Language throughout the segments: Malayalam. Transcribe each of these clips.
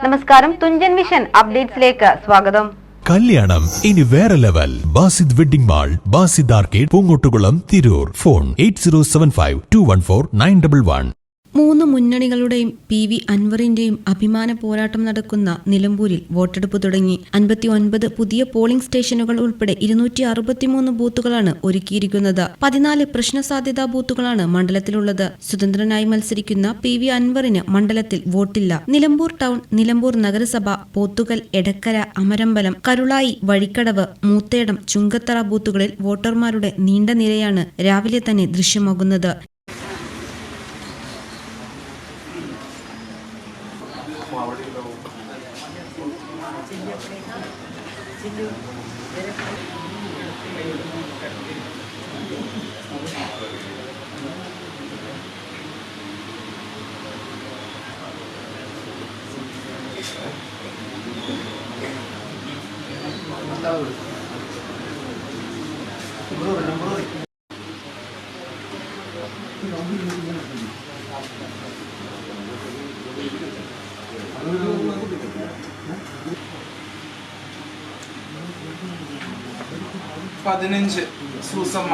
നമസ്കാരം, തുഞ്ചൻ വിഷൻ അപ്ഡേറ്റ്സിലേക്ക് സ്വാഗതം. കല്യാണം ഇനി വേറെ level. Basid wedding mall, Basid arcade, Poongottukulam, Tirur. Phone 8075214911. മൂന്ന് മുന്നണികളുടെയും PV അൻവറിന്റെയും അഭിമാന പോരാട്ടം നടക്കുന്ന നിലമ്പൂരിൽ വോട്ടെടുപ്പ് തുടങ്ങി. 59 പുതിയ പോളിംഗ് സ്റ്റേഷനുകൾ ഉൾപ്പെടെ 263 ബൂത്തുകളാണ് ഒരുക്കിയിരിക്കുന്നത്. 14 പ്രശ്നസാധ്യതാ ബൂത്തുകളാണ് മണ്ഡലത്തിലുള്ളത്. സ്വതന്ത്രനായി മത്സരിക്കുന്ന PV അൻവറിന് മണ്ഡലത്തിൽ വോട്ടില്ല. നിലമ്പൂർ ടൗൺ, നിലമ്പൂർ നഗരസഭ, പോത്തുകൽ, എടക്കര, അമരമ്പലം, കരുളായി, വഴിക്കടവ്, മൂത്തേടം, ചുങ്കത്തറ ബൂത്തുകളിൽ വോട്ടർമാരുടെ നീണ്ട നിരയാണ് രാവിലെ തന്നെ ദൃശ്യമാകുന്നത്. പതിനഞ്ച് സൂസമ്മ.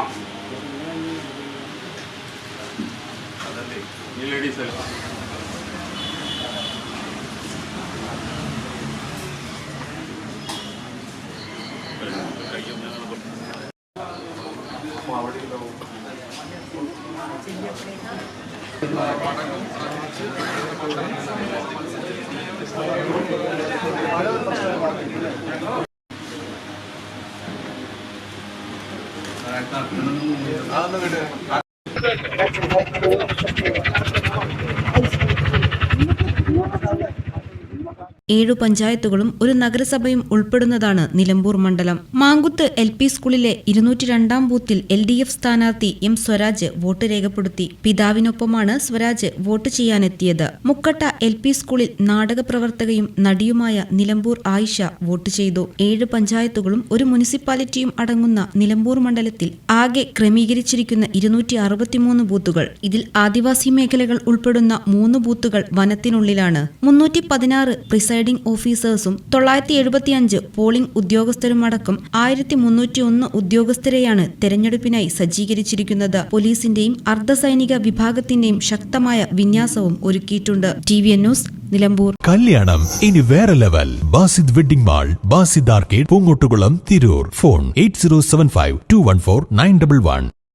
ഏഴു പഞ്ചായത്തുകളും ഒരു നഗരസഭയും ഉൾപ്പെടുന്നതാണ് നിലമ്പൂർ മണ്ഡലം. മാങ്കുത്ത് LP സ്കൂളിലെ 202 ബൂത്തിൽ LDF സ്ഥാനാർത്ഥി M സ്വരാജ് വോട്ട് രേഖപ്പെടുത്തി. പിതാവിനൊപ്പമാണ് സ്വരാജ് വോട്ട് ചെയ്യാനെത്തിയത്. മുക്കട്ട LP സ്കൂളിൽ നാടക പ്രവർത്തകയും നടിയുമായ നിലമ്പൂർ ആയിഷ വോട്ട് ചെയ്തു. 7 പഞ്ചായത്തുകളും ഒരു മുനിസിപ്പാലിറ്റിയും അടങ്ങുന്ന നിലമ്പൂർ മണ്ഡലത്തിൽ ആകെ ക്രമീകരിച്ചിരിക്കുന്ന 263 ബൂത്തുകൾ. ഇതിൽ ആദിവാസി മേഖലകൾ ഉൾപ്പെടുന്ന 3 ബൂത്തുകൾ വനത്തിനുള്ളിലാണ്. 316 പ്രിസൈഡിംഗ് ഓഫീസേഴ്സും 975 പോളിംഗ് ഉദ്യോഗസ്ഥരുമടക്കം 1301 ഉദ്യോഗസ്ഥരെയാണ് തെരഞ്ഞെടുപ്പിനായി സജ്ജീകരിച്ചിരിക്കുന്നത്. പോലീസിന്റെയും അർദ്ധസൈനിക വിഭാഗത്തിന്റെയും ശക്തമായ വിന്യാസവും ഒരുക്കിയിട്ടുണ്ട്. TVN news, Nilambur. കല്യാണം ഇനി വേറെ level. Basid wedding mall, Basid arcade, Poongottukulam, Tirur. Phone 8075214911.